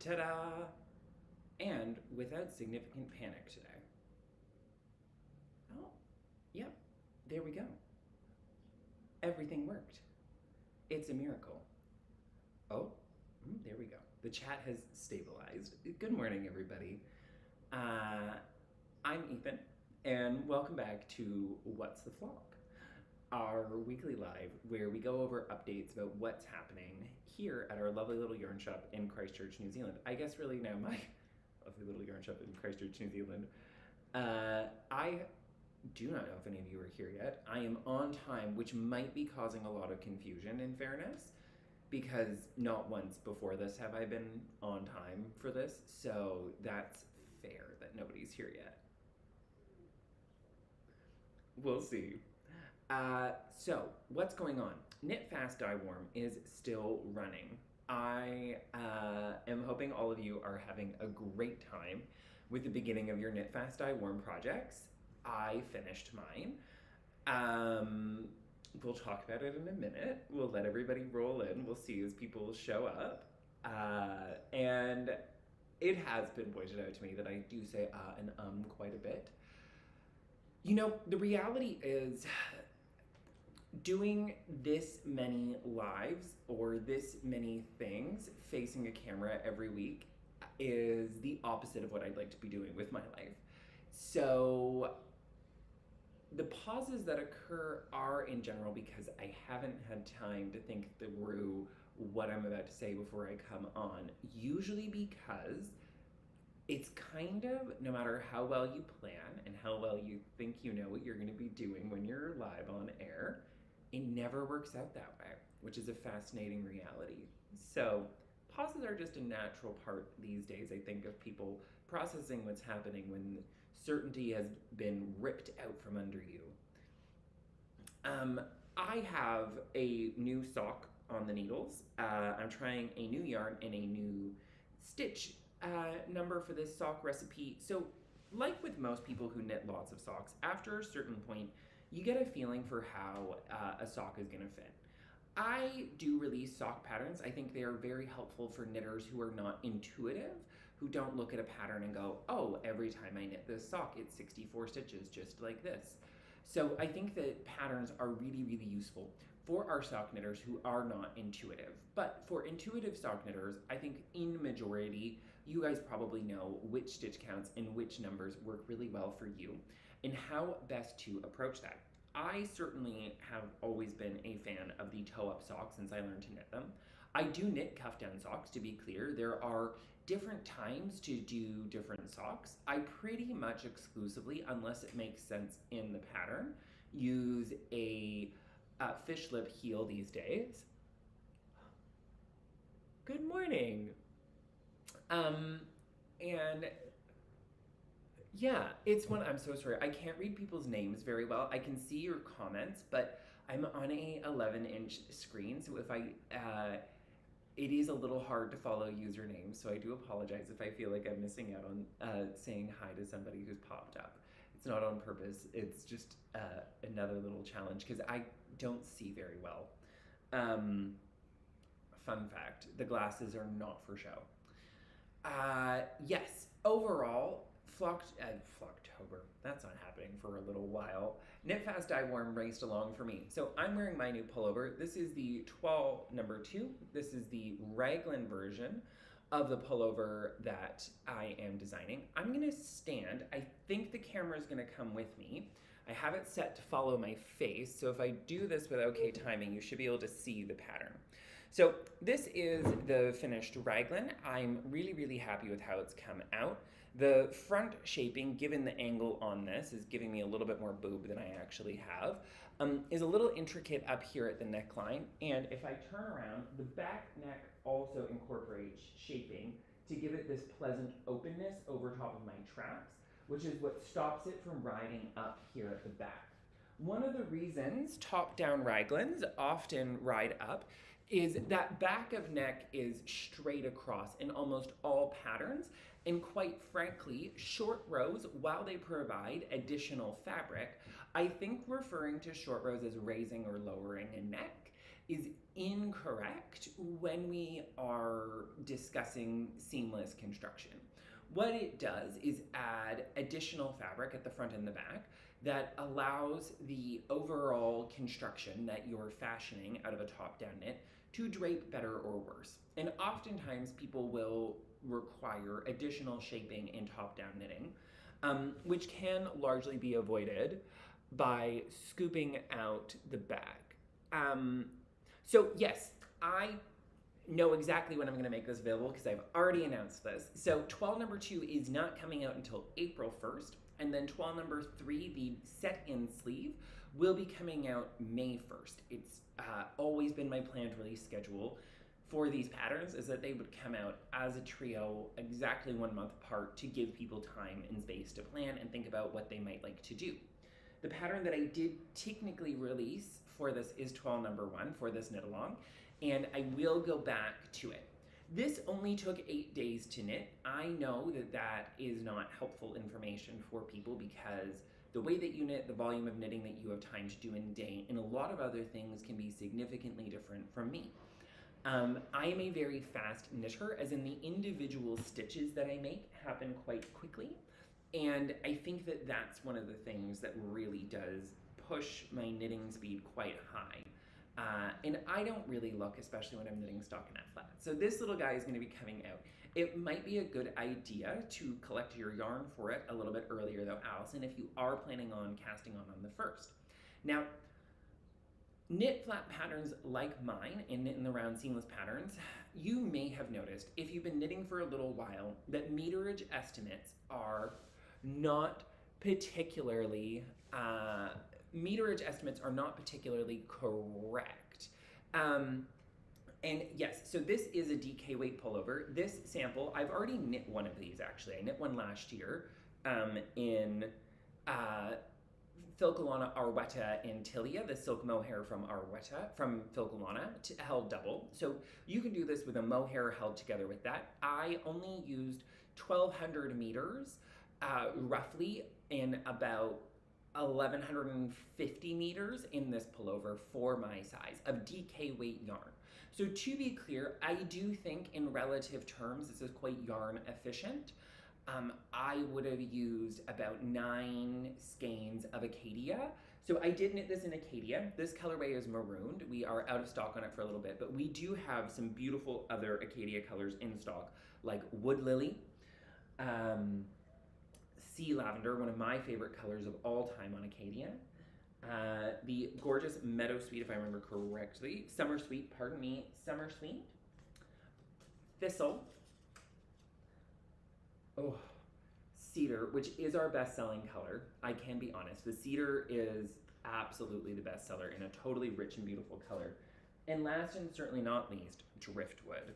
Ta-da! And without significant panic today. Oh, yep, there we go. Everything worked. It's a miracle. Oh, there we go. The chat has stabilized. Good morning, everybody. I'm Ethan, and welcome back to What's the Flock, our weekly live where we go over updates about what's happening here at our lovely little yarn shop in Christchurch, New Zealand. I guess really now my lovely little yarn shop in Christchurch, New Zealand. I do not know if any of you are here yet. I am on time, which might be causing a lot of confusion in fairness, because not once before this have I been on time for this, so that's fair that nobody's here yet. We'll see. So, what's going on? Knit Fast Dye Warm is still running. I am hoping all of you are having a great time with the beginning of your Knit Fast Dye Warm projects. I finished mine. We'll talk about it in a minute. We'll let everybody roll in. We'll see as people show up. And it has been pointed out to me that I do say and quite a bit. You know, the reality is doing this many lives or this many things facing a camera every week is the opposite of what I'd like to be doing with my life. So the pauses that occur are in general because I haven't had time to think through what I'm about to say before I come on, usually because it's kind of, no matter how well you plan and how well you think you know what you're going to be doing when you're live on air, it never works out that way, which is a fascinating reality. So pauses are just a natural part these days, I think, of people processing what's happening when certainty has been ripped out from under you. I have a new sock on the needles. I'm trying a new yarn and a new stitch number for this sock recipe. So like with most people who knit lots of socks, after a certain point, you get a feeling for how a sock is gonna fit. I do release sock patterns. I think they are very helpful for knitters who are not intuitive, who don't look at a pattern and go, oh, every time I knit this sock, it's 64 stitches, just like this. So I think that patterns are really, really useful for our sock knitters who are not intuitive. But for intuitive sock knitters, I think in majority, you guys probably know which stitch counts and which numbers work really well for you and how best to approach that. I certainly have always been a fan of the toe-up socks since I learned to knit them. I do knit cuff-down socks, to be clear. There are different times to do different socks. I pretty much exclusively, unless it makes sense in the pattern, use a fish lip heel these days. Good morning. And yeah, it's one, I'm so sorry. I can't read people's names very well. I can see your comments, but I'm on a 11-inch screen, so if it is a little hard to follow usernames, so I do apologize if I feel like I'm missing out on saying hi to somebody who's popped up. It's not on purpose, it's just another little challenge, because I don't see very well. Fun fact, the glasses are not for show. Yes, overall, Flocktober, that's not happening for a little while. Knit Fast Dye Warm raced along for me. So I'm wearing my new pullover. This is the number 2. This is the Raglan version of the pullover that I am designing. I'm gonna stand. I think the camera is gonna come with me. I have it set to follow my face, so if I do this with okay timing, you should be able to see the pattern. So this is the finished Raglan. I'm really, really happy with how it's come out. The front shaping, given the angle on this, is giving me a little bit more boob than I actually have, is a little intricate up here at the neckline. And if I turn around, the back neck also incorporates shaping to give it this pleasant openness over top of my traps, which is what stops it from riding up here at the back. One of the reasons top-down Raglans often ride up is that back of neck is straight across in almost all patterns, and quite frankly, short rows, while they provide additional fabric, I think referring to short rows as raising or lowering a neck is incorrect when we are discussing seamless construction. What it does is add additional fabric at the front and the back that allows the overall construction that you're fashioning out of a top-down knit to drape better or worse. And oftentimes people will require additional shaping in top-down knitting, which can largely be avoided by scooping out the back. So yes, I know exactly when I'm going to make this available because I've already announced this. So toile number 2 is not coming out until April 1st, and then toile number 3, the set-in sleeve, will be coming out May 1st. It's always been my planned release schedule for these patterns is that they would come out as a trio exactly 1 month apart to give people time and space to plan and think about what they might like to do. The pattern that I did technically release for this is toile number 1 for this knit along, and I will go back to it. This only took 8 days to knit. I know that that is not helpful information for people because the way that you knit, the volume of knitting that you have time to do in a day, and a lot of other things can be significantly different from me. I am a very fast knitter, as in the individual stitches that I make happen quite quickly, and I think that that's one of the things that really does push my knitting speed quite high. And I don't really look, especially when I'm knitting stockinette flat. So this little guy is going to be coming out. It might be a good idea to collect your yarn for it a little bit earlier though, Allison, if you are planning on casting on the 1st. Now, knit flat patterns like mine and knit in the round seamless patterns, you may have noticed if you've been knitting for a little while that meterage estimates are not particularly correct. And yes, so this is a DK weight pullover. This sample, I've already knit one of these actually. I knit one last year in Filcolana Arwetta Antilia, the silk mohair from Arwetta, from Filcolana, held double. So you can do this with a mohair held together with that. I only used 1,200 meters, roughly, in about 1,150 meters in this pullover for my size of DK weight yarn. So to be clear, I do think in relative terms this is quite yarn efficient. I would have used about 9 skeins of Acadia. So I did knit this in Acadia. This colorway is marooned. We are out of stock on it for a little bit, but we do have some beautiful other Acadia colors in stock, like Wood Lily, Sea Lavender, one of my favorite colors of all time on Acadia, the gorgeous Meadow Sweet, if I remember correctly, Summer Sweet, Summer Sweet, Thistle, Cedar, which is our best-selling color. I can be honest, the Cedar is absolutely the best seller in a totally rich and beautiful color. And last and certainly not least, Driftwood.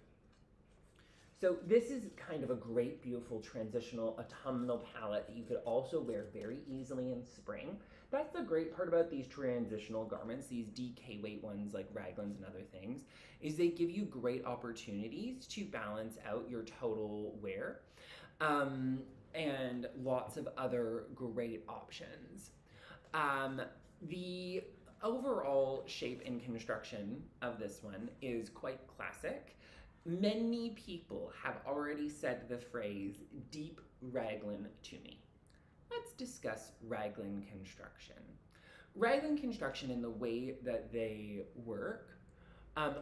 So this is kind of a great, beautiful transitional autumnal palette that you could also wear very easily in spring. That's the great part about these transitional garments, these DK weight ones like Raglans and other things, is they give you great opportunities to balance out your total wear. And lots of other great options. The overall shape and construction of this one is quite classic. Many people have already said the phrase deep raglan to me. Let's discuss raglan construction. Raglan construction in the way that they work.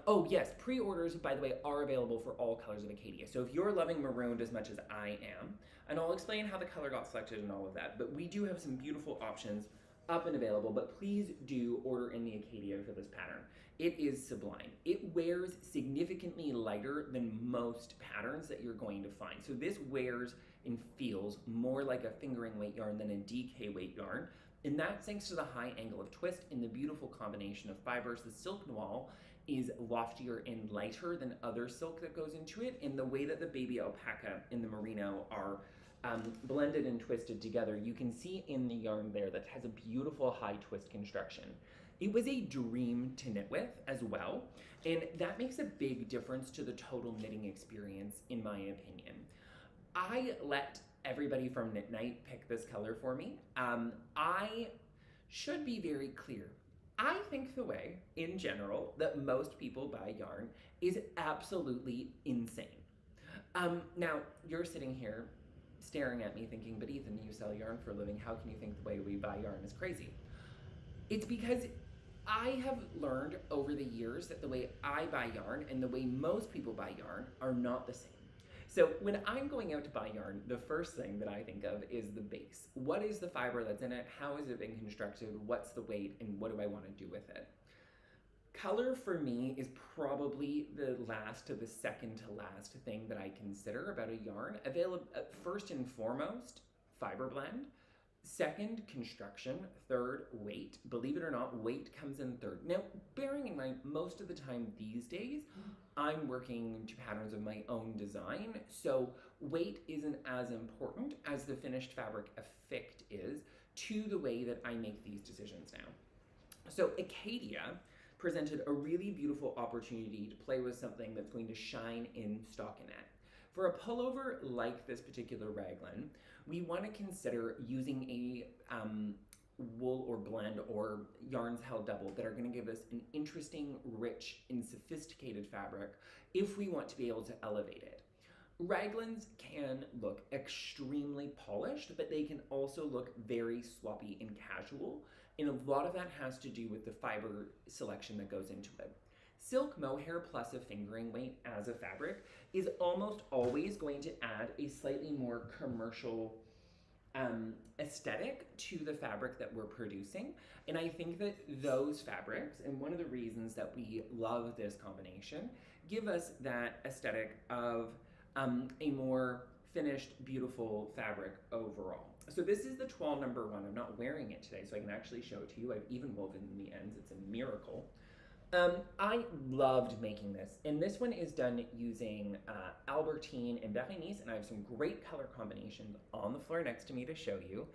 Oh yes, pre-orders, by the way, are available for all colors of Acadia. So if you're loving marooned as much as I am, and I'll explain how the color got selected and all of that, but we do have some beautiful options up and available, but please do order in the Acadia for this pattern. It is sublime. It wears significantly lighter than most patterns that you're going to find. So this wears and feels more like a fingering weight yarn than a DK weight yarn, and that's thanks to the high angle of twist and the beautiful combination of fibers. The silk noir is loftier and lighter than other silk that goes into it, and the way that the baby alpaca and the merino are blended and twisted together, you can see in the yarn there that has a beautiful high twist construction. It was a dream to knit with as well, and that makes a big difference to the total knitting experience, in my opinion. I let everybody from Knit Night pick this color for me. I should be very clear. I think the way, in general, that most people buy yarn is absolutely insane. Now, you're sitting here staring at me thinking, but Ethan, you sell yarn for a living. How can you think the way we buy yarn is crazy? It's because I have learned over the years that the way I buy yarn and the way most people buy yarn are not the same. So when I'm going out to buy yarn, the first thing that I think of is the base. What is the fiber that's in it? How has it been constructed? What's the weight? And what do I want to do with it? Color for me is probably the last to the second to last thing that I consider about a yarn. First and foremost, fiber blend. Second, construction. Third, weight. Believe it or not, weight comes in third. Now, bearing in mind, most of the time these days, I'm working to patterns of my own design, so weight isn't as important as the finished fabric effect is to the way that I make these decisions now. So Acadia presented a really beautiful opportunity to play with something that's going to shine in stockinette. For a pullover like this particular raglan, we want to consider using a wool or blend or yarns held double that are going to give us an interesting, rich, and sophisticated fabric if we want to be able to elevate it. Raglans can look extremely polished, but they can also look very sloppy and casual, and a lot of that has to do with the fiber selection that goes into it. Silk mohair plus a fingering weight as a fabric is almost always going to add a slightly more commercial aesthetic to the fabric that we're producing. And I think that those fabrics, and one of the reasons that we love this combination, give us that aesthetic of a more finished, beautiful fabric overall. So this is the toile number 1. I'm not wearing it today, so I can actually show it to you. I've even woven the ends. It's a miracle. I loved making this, and this one is done using Albertine and Berenice, and I have some great color combinations on the floor next to me to show you.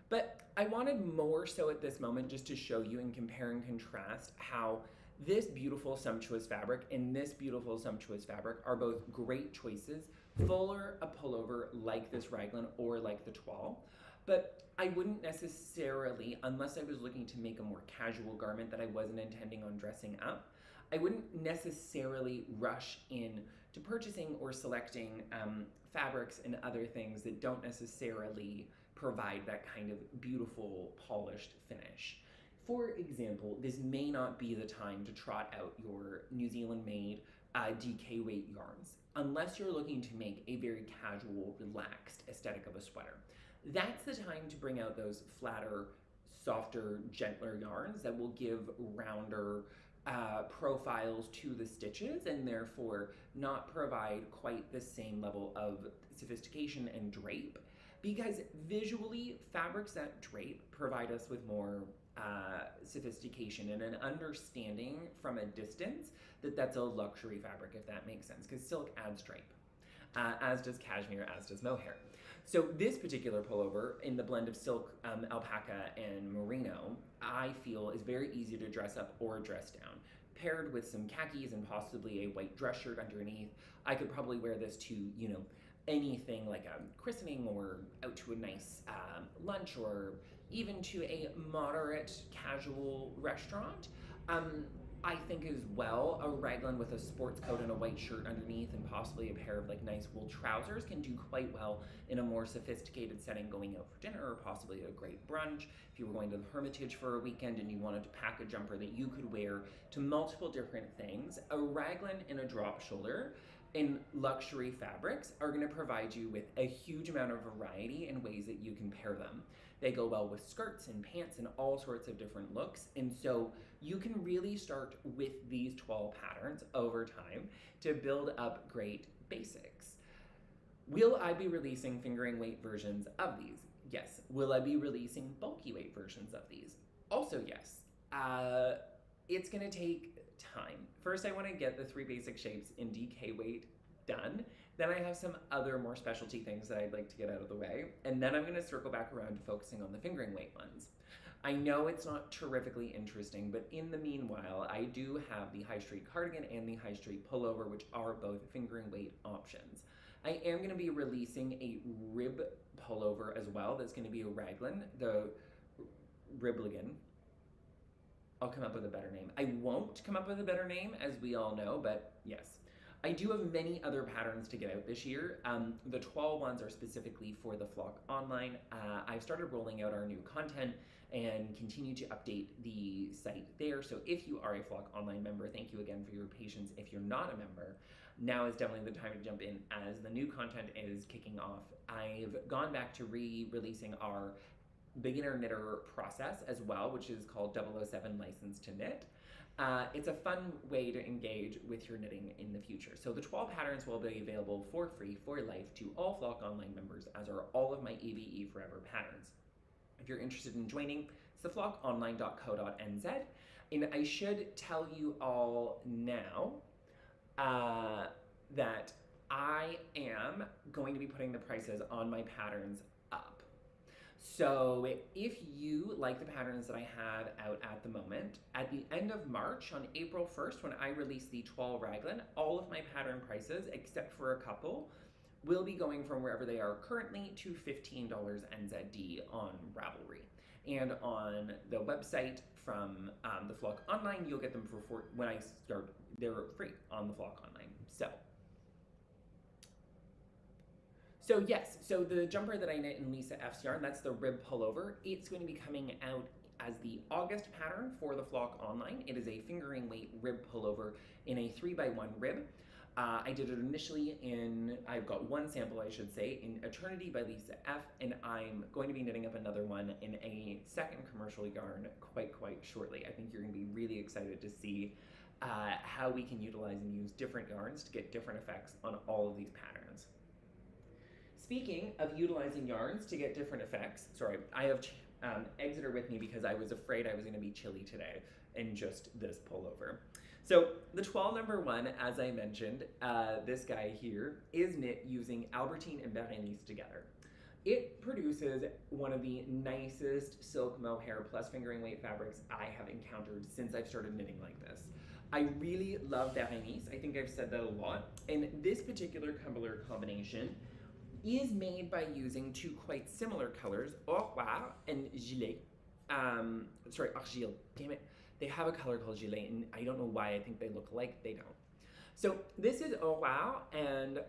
But I wanted more so at this moment just to show you and compare and contrast how this beautiful sumptuous fabric and this beautiful sumptuous fabric are both great choices for a pullover like this raglan or like the toile. But I wouldn't necessarily, unless I was looking to make a more casual garment that I wasn't intending on dressing up, I wouldn't necessarily rush in to purchasing or selecting fabrics and other things that don't necessarily provide that kind of beautiful polished finish. For example, this may not be the time to trot out your New Zealand made DK weight yarns, unless you're looking to make a very casual, relaxed aesthetic of a sweater. That's the time to bring out those flatter, softer, gentler yarns that will give rounder profiles to the stitches and therefore not provide quite the same level of sophistication and drape, because visually fabrics that drape provide us with more sophistication and an understanding from a distance that that's a luxury fabric, if that makes sense, because silk adds drape, as does cashmere, as does mohair. So this particular pullover in the blend of silk, alpaca, and merino, I feel is very easy to dress up or dress down. Paired with some khakis and possibly a white dress shirt underneath, I could probably wear this to, you know, anything like a christening or out to a nice lunch or even to a moderate casual restaurant. I think as well, a raglan with a sports coat and a white shirt underneath and possibly a pair of like nice wool trousers can do quite well in a more sophisticated setting going out for dinner or possibly a great brunch. If you were going to the Hermitage for a weekend and you wanted to pack a jumper that you could wear to multiple different things, a raglan and a drop shoulder in luxury fabrics are going to provide you with a huge amount of variety in ways that you can pair them. They go well with skirts and pants and all sorts of different looks, and so you can really start with these toile patterns over time to build up great basics. Will I be releasing fingering weight versions of these? Yes. Will I be releasing bulky weight versions of these? Also yes. It's going to take time. First, I want to get the 3 basic shapes in DK weight done. Then I have some other more specialty things that I'd like to get out of the way. And then I'm going to circle back around to focusing on the fingering weight ones. I know it's not terrifically interesting, but in the meanwhile, I do have the high street cardigan and the high street pullover, which are both fingering weight options. I am going to be releasing a rib pullover as well. That's going to be a raglan, the Ribligan. I'll come up with a better name. I won't come up with a better name, as we all know, but yes. I do have many other patterns to get out this year. The toile ones are specifically for the Flock Online. I've started rolling out our new content and continue to update the site there. So if you are a Flock Online member, thank you again for your patience. If you're not a member, now is definitely the time to jump in as the new content is kicking off. I've gone back to re-releasing our beginner knitter process as well, which is called 007 License to Knit. It's a fun way to engage with your knitting in the future. So the 12 patterns will be available for free for life to all Flock Online members, as are all of my ABE Forever patterns. If you're interested in joining, it's theflockonline.co.nz. And I should tell you all now that I am going to be putting the prices on my patterns up. So if you like the patterns that I have out at the moment, at the end of March, on April 1st, when I release the toile Raglan, all of my pattern prices, except for a couple, will be going from wherever they are currently to $15 NZD on Ravelry. And on the website from the Flock Online, you'll get them for when I start, they're free on the Flock Online. So yes, so the jumper that I knit in Lisa F's yarn, that's the rib pullover. It's going to be coming out as the August pattern for the Flock Online. It is a fingering weight rib pullover in a 3x1 rib. I did it initially in, I've got one sample I should say, in Eternity by Lisa F, and I'm going to be knitting up another one in a second commercial yarn quite shortly. I think you're going to be really excited to see how we can utilize and use different yarns to get different effects on all of these patterns. Speaking of utilizing yarns to get different effects, sorry, I have Exeter with me because I was afraid I was going to be chilly today in just this pullover. So the toile number 1, as I mentioned, this guy here is knit using Albertine and Berenice together. It produces one of the nicest silk mohair plus fingering weight fabrics I have encountered since I've started knitting like this. I really love Berenice. I think I've said that a lot. And this particular color combination is made by using two quite similar colors, Au Revoir and Gilet. Argile, damn it. They have a color called Gilet, and I don't know why I think they look alike, they don't. So this is Au Revoir and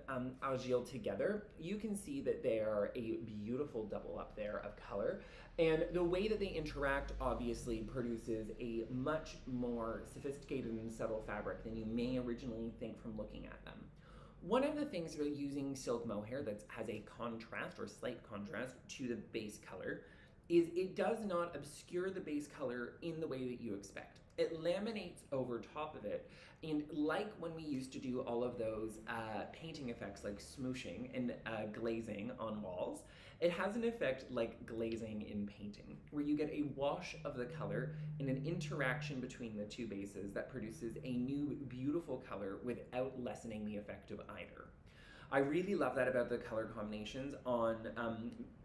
Argile together. You can see that they are a beautiful double up there of color, and the way that they interact obviously produces a much more sophisticated and subtle fabric than you may originally think from looking at them. One of the things about using silk mohair that has a contrast or slight contrast to the base color is it does not obscure the base color in the way that you expect. It laminates over top of it, and like when we used to do all of those painting effects like smooshing and glazing on walls, it has an effect like glazing in painting, where you get a wash of the color and an interaction between the two bases that produces a new beautiful color without lessening the effect of either. I really love that about the color combinations on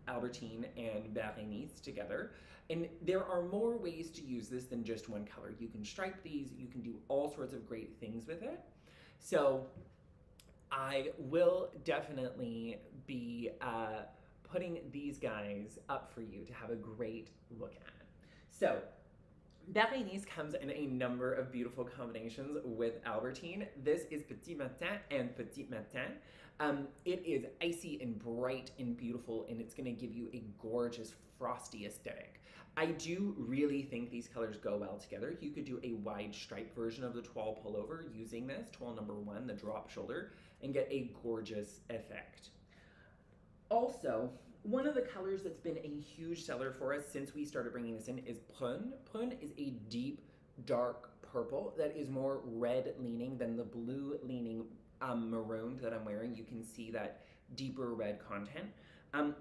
Albertine and Berenice together. And there are more ways to use this than just one color. You can stripe these, you can do all sorts of great things with it. So I will definitely be putting these guys up for you to have a great look at. So Berenice comes in a number of beautiful combinations with Albertine. This is Petit Matin and Petit Matin. It is icy and bright and beautiful, and it's gonna give you a gorgeous frosty aesthetic. I do really think these colors go well together. You could do a wide stripe version of the toile pullover using this, toile number 1, the drop shoulder, and get a gorgeous effect. Also, one of the colors that's been a huge seller for us since we started bringing this in is Prune. Prune is a deep, dark purple that is more red leaning than the blue leaning maroon that I'm wearing. You can see that deeper red content.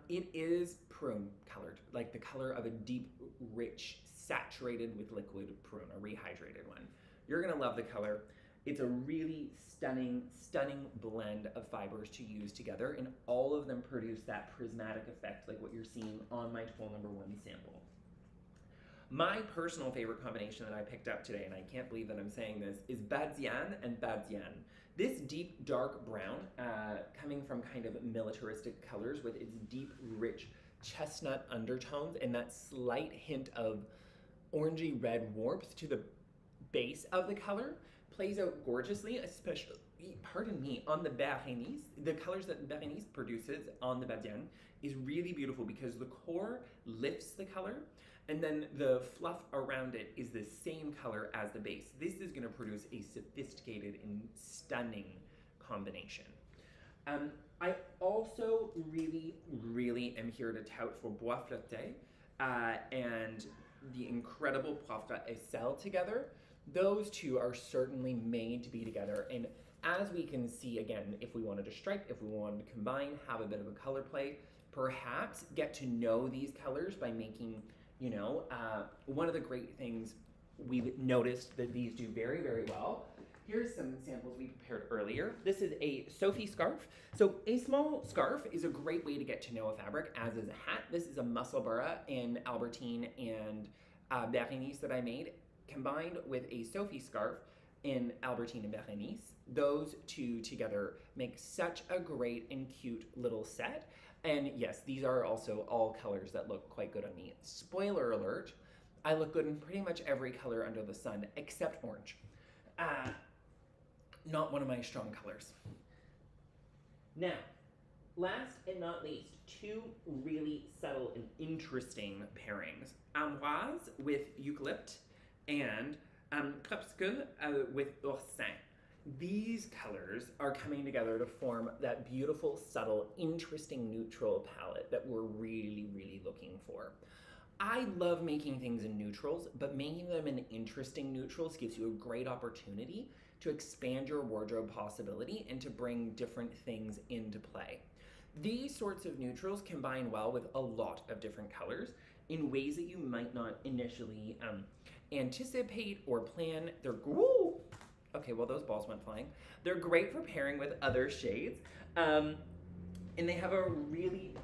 It is prune colored, like the color of a deep, rich, saturated with liquid prune, a rehydrated one. You're gonna love the color. It's a really stunning blend of fibers to use together, and all of them produce that prismatic effect like what you're seeing on my toile number 1 sample. My personal favorite combination that I picked up today, and I can't believe that I'm saying this, is Badiane and Badiane. This deep dark brown, coming from kind of militaristic colors with its deep, rich chestnut undertones and that slight hint of orangey red warmth to the base of the color plays out gorgeously, especially, pardon me, on the Berenice. The colors that Berenice produces on the Badiane is really beautiful because the core lifts the color and then the fluff around it is the same color as the base. This is going to produce a sophisticated and stunning combination. I also really am here to tout for Bois Flotté and the incredible Poivre et Sel together. Those two are certainly made to be together, and as we can see, again, if we wanted to stripe, if we wanted to combine, have a bit of a color play, perhaps get to know these colors by making, you know, one of the great things we've noticed that these do very, very well. Here's some samples we prepared earlier. This is a Sophie scarf. So a small scarf is a great way to get to know a fabric, as is a hat. This is a Musselburgh in Albertine and Berenice that I made, combined with a Sophie scarf in Albertine and Berenice. Those two together make such a great and cute little set. And yes, these are also all colors that look quite good on me. Spoiler alert, I look good in pretty much every color under the sun except orange. Not one of my strong colors. Now, last and not least, two really subtle and interesting pairings. Amboise with Eucalypt and Crepuscule with Oursin. These colors are coming together to form that beautiful, subtle, interesting neutral palette that we're really looking for. I love making things in neutrals, but making them in interesting neutrals gives you a great opportunity to expand your wardrobe possibility and to bring different things into play. These sorts of neutrals combine well with a lot of different colors in ways that you might not initially anticipate or plan. They're okay, well those balls went flying. They're great for pairing with other shades, and they have a really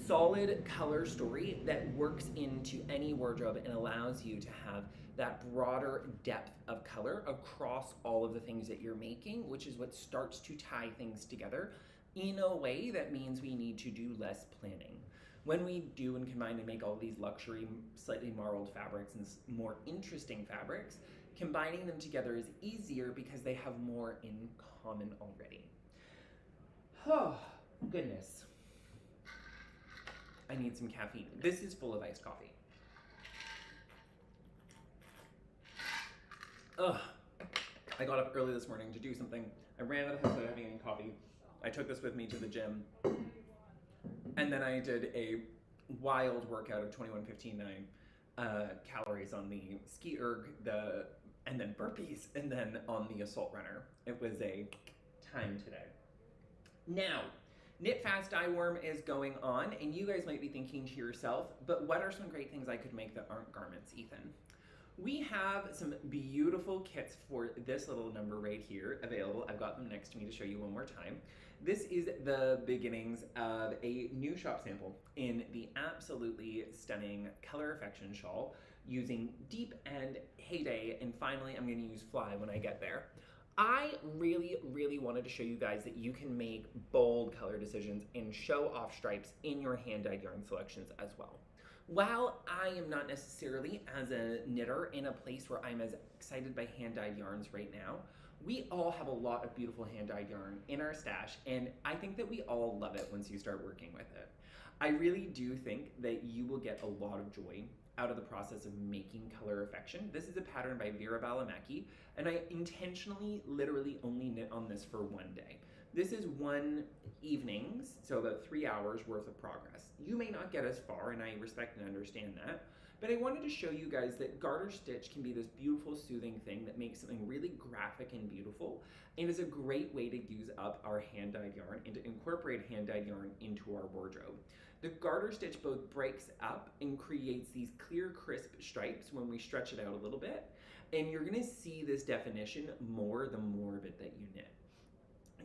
solid color story that works into any wardrobe and allows you to have that broader depth of color across all of the things that you're making, which is what starts to tie things together in a way that means we need to do less planning. When we do and combine and make all these luxury, slightly marbled fabrics and more interesting fabrics, combining them together is easier because they have more in common already. Oh, goodness. I need some caffeine. This is full of iced coffee. Ugh. I got up early this morning to do something. I ran out of the house without having any coffee. I took this with me to the gym. And then I did a wild workout of 21:15.9 calories on the ski erg, and then burpees, and then on the assault runner. It was a time today. Now, Knit Fast Dye Worm is going on, and you guys might be thinking to yourself, but what are some great things I could make that aren't garments, Ethan? We have some beautiful kits for this little number right here available. I've got them next to me to show you one more time. This is the beginnings of a new shop sample in the absolutely stunning Color Affection shawl using Deep and Heyday, and finally I'm going to use Fly when I get there. I really wanted to show you guys that you can make bold color decisions and show off stripes in your hand-dyed yarn selections as well. While I am not necessarily, as a knitter, in a place where I'm as excited by hand-dyed yarns right now, we all have a lot of beautiful hand-dyed yarn in our stash, and I think that we all love it once you start working with it. I really do think that you will get a lot of joy out of the process of making Color Affection. This is a pattern by Vera Balamaki, and I intentionally, literally only knit on this for one day. This is one evening's, so about 3 hours worth of progress. You may not get as far, and I respect and understand that, but I wanted to show you guys that garter stitch can be this beautiful, soothing thing that makes something really graphic and beautiful, and is a great way to use up our hand-dyed yarn and to incorporate hand-dyed yarn into our wardrobe. The garter stitch both breaks up and creates these clear, crisp stripes when we stretch it out a little bit, and you're gonna see this definition more the more of it that you knit.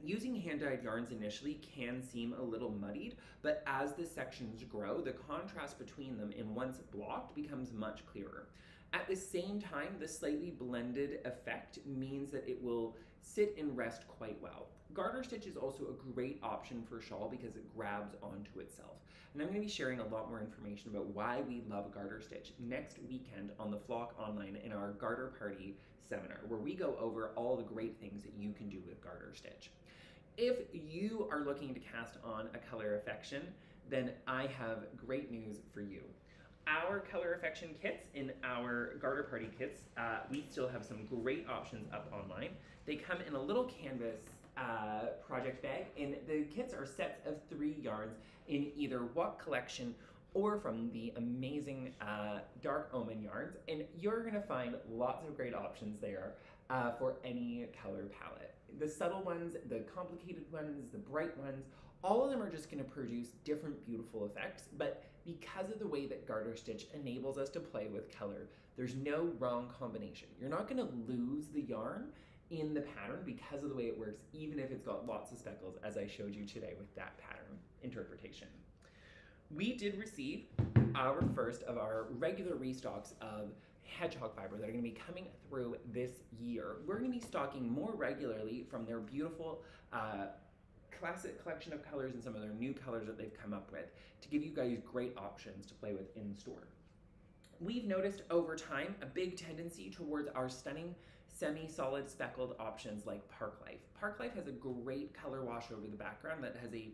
Using hand-dyed yarns initially can seem a little muddied, but as the sections grow, the contrast between them and once blocked becomes much clearer. At the same time, the slightly blended effect means that it will sit and rest quite well. Garter stitch is also a great option for shawl because it grabs onto itself. And I'm going to be sharing a lot more information about why we love garter stitch next weekend on the Flock Online in our Garter Party seminar, where we go over all the great things that you can do with garter stitch. If you are looking to cast on a color affection, then I have great news for you. Our color affection kits in our Garter Party kits, we still have some great options up online. They come in a little canvas project bag, and the kits are sets of 3 yarns in either What Collection or from the amazing Dark Omen yarns, and you're gonna find lots of great options there for any color palette. The subtle ones, the complicated ones, the bright ones, all of them are just gonna produce different beautiful effects, but because of the way that garter stitch enables us to play with color, there's no wrong combination. You're not gonna lose the yarn in the pattern because of the way it works, even if it's got lots of speckles, as I showed you today with that pattern interpretation. We did receive our first of our regular restocks of Hedgehog Fiber that are going to be coming through this year. We're going to be stocking more regularly from their beautiful classic collection of colors and some of their new colors that they've come up with to give you guys great options to play with in store. We've noticed over time a big tendency towards our stunning semi-solid speckled options like Park Life. Park Life has a great color wash over the background that has a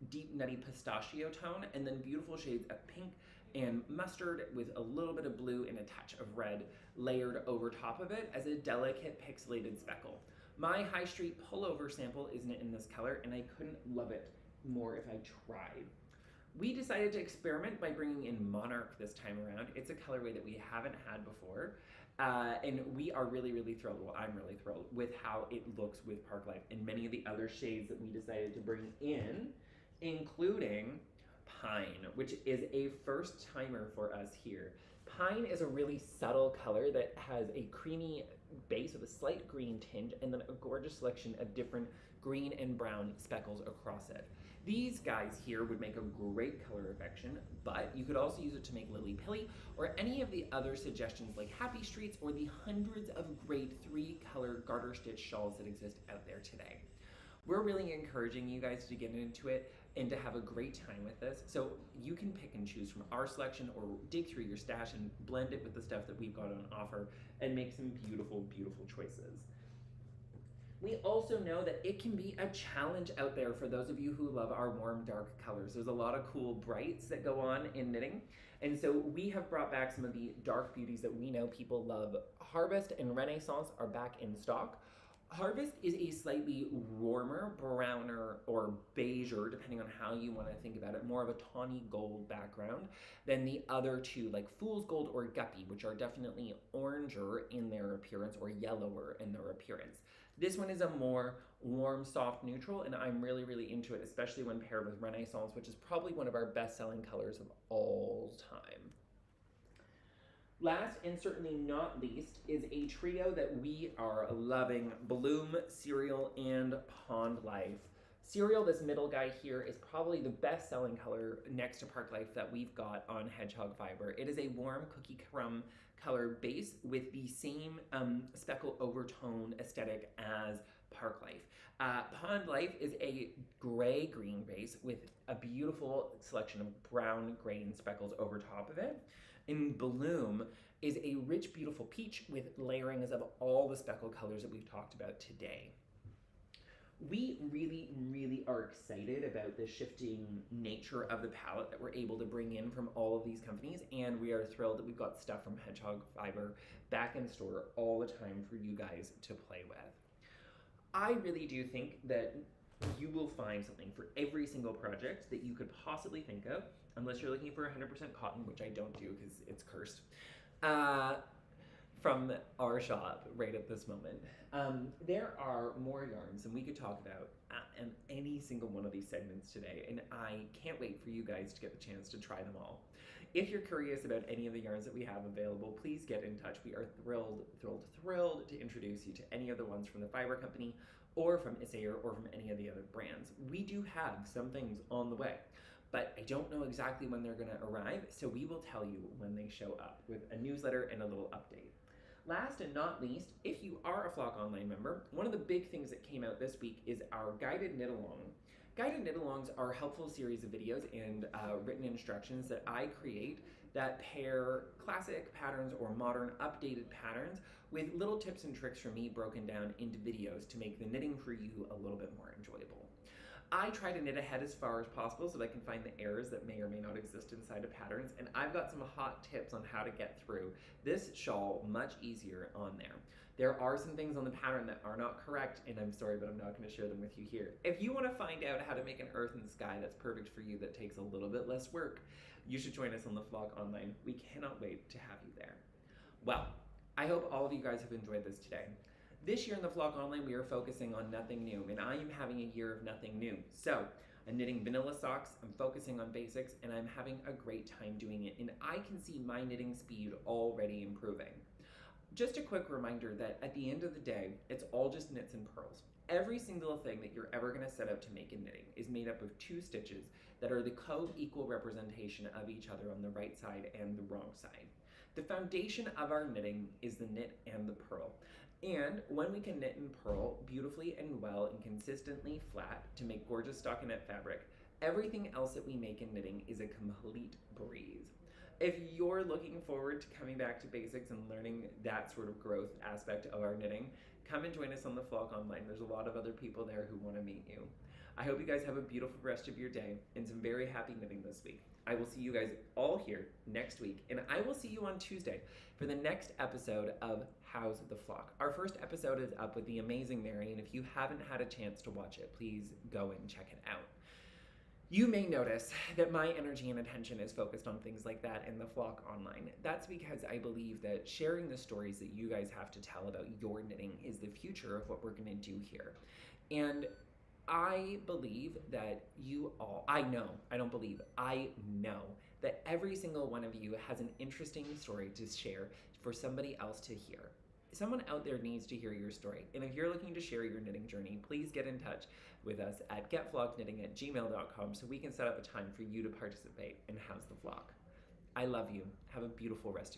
deep nutty pistachio tone and then beautiful shades of pink and mustard with a little bit of blue and a touch of red layered over top of it as a delicate pixelated speckle. My High Street Pullover sample isn't in this color, and I couldn't love it more if I tried. We decided to experiment by bringing in Monarch this time around. It's a colorway that we haven't had before, and we are really, really thrilled, well, I'm really thrilled with how it looks with Park Life and many of the other shades that we decided to bring in, including Pine, which is a first timer for us here. Pine is a really subtle color that has a creamy base with a slight green tinge and then a gorgeous selection of different green and brown speckles across it. These guys here would make a great color affection, but you could also use it to make Lily Pilly or any of the other suggestions like Happy Streets or the hundreds of great 3-color garter stitch shawls that exist out there today. We're really encouraging you guys to get into it and to have a great time with this. So you can pick and choose from our selection or dig through your stash and blend it with the stuff that we've got on offer and make some beautiful, beautiful choices. We also know that it can be a challenge out there for those of you who love our warm, dark colors. There's a lot of cool brights that go on in knitting. And so we have brought back some of the dark beauties that we know people love. Harvest and Renaissance are back in stock. Harvest is a slightly warmer, browner, or beiger, depending on how you want to think about it, more of a tawny gold background than the other two, like Fool's Gold or Guppy, which are definitely oranger in their appearance or yellower in their appearance. This one is a more warm, soft neutral, and I'm really, really into it, especially when paired with Renaissance, which is probably one of our best-selling colors of all time. Last and certainly not least is a trio that we are loving, Bloom, Cereal, and Pond Life. Cereal, this middle guy here, is probably the best-selling color next to Park Life that we've got on Hedgehog Fiber. It is a warm cookie crumb color base with the same speckle overtone aesthetic as Park Life. Pond Life is a gray-green base with a beautiful selection of brown grain speckles over top of it. And Bloom is a rich, beautiful peach with layerings of all the speckle colors that we've talked about today. We really, really are excited about the shifting nature of the palette that we're able to bring in from all of these companies, and we are thrilled that we've got stuff from Hedgehog Fiber back in store all the time for you guys to play with. I really do think that you will find something for every single project that you could possibly think of, unless you're looking for 100% cotton, which I don't do because it's cursed, from our shop right at this moment. There are more yarns than we could talk about in any single one of these segments today, and I can't wait for you guys to get the chance to try them all. If you're curious about any of the yarns that we have available, please get in touch. We are thrilled, thrilled, thrilled to introduce you to any of the ones from the Fiber Company or from Isayer or from any of the other brands. We do have some things on the way, but I don't know exactly when they're gonna arrive, so we will tell you when they show up with a newsletter and a little update. Last and not least, if you are a Flock Online member, one of the big things that came out this week is our guided knit along. Guided knit alongs are a helpful series of videos and written instructions that I create that pair classic patterns or modern updated patterns with little tips and tricks from me broken down into videos to make the knitting for you a little bit more enjoyable. I try to knit ahead as far as possible so that I can find the errors that may or may not exist inside of patterns, and I've got some hot tips on how to get through this shawl much easier on there. There are some things on the pattern that are not correct, and I'm sorry, but I'm not going to share them with you here. If you want to find out how to make an earth in the sky that's perfect for you, that takes a little bit less work, you should join us on the Flock Online. We cannot wait to have you there. Well, I hope all of you guys have enjoyed this today. This year in the Flock Online, we are focusing on nothing new, and I am having a year of nothing new. So, I'm knitting vanilla socks, I'm focusing on basics, and I'm having a great time doing it, and I can see my knitting speed already improving. Just a quick reminder that at the end of the day, it's all just knits and purls. Every single thing that you're ever going to set out to make in knitting is made up of two stitches that are the co-equal representation of each other on the right side and the wrong side. The foundation of our knitting is the knit and the purl. And when we can knit and purl beautifully and well and consistently flat to make gorgeous stockinette fabric, everything else that we make in knitting is a complete breeze. If you're looking forward to coming back to basics and learning that sort of growth aspect of our knitting, come and join us on the Flock Online. There's a lot of other people there who want to meet you. I hope you guys have a beautiful rest of your day and some very happy knitting this week. I will see you guys all here next week, and I will see you on Tuesday for the next episode of How's the Flock. Our first episode is up with the amazing Mary, and if you haven't had a chance to watch it, please go and check it out. You may notice that my energy and attention is focused on things like that in the Flock Online. That's because I believe that sharing the stories that you guys have to tell about your knitting is the future of what we're going to do here. And I believe that I know that every single one of you has an interesting story to share for somebody else to hear. Someone out there needs to hear your story. And if you're looking to share your knitting journey, please get in touch with us at getflockknitting@gmail.com so we can set up a time for you to participate in How's the Flock. I love you. Have a beautiful rest of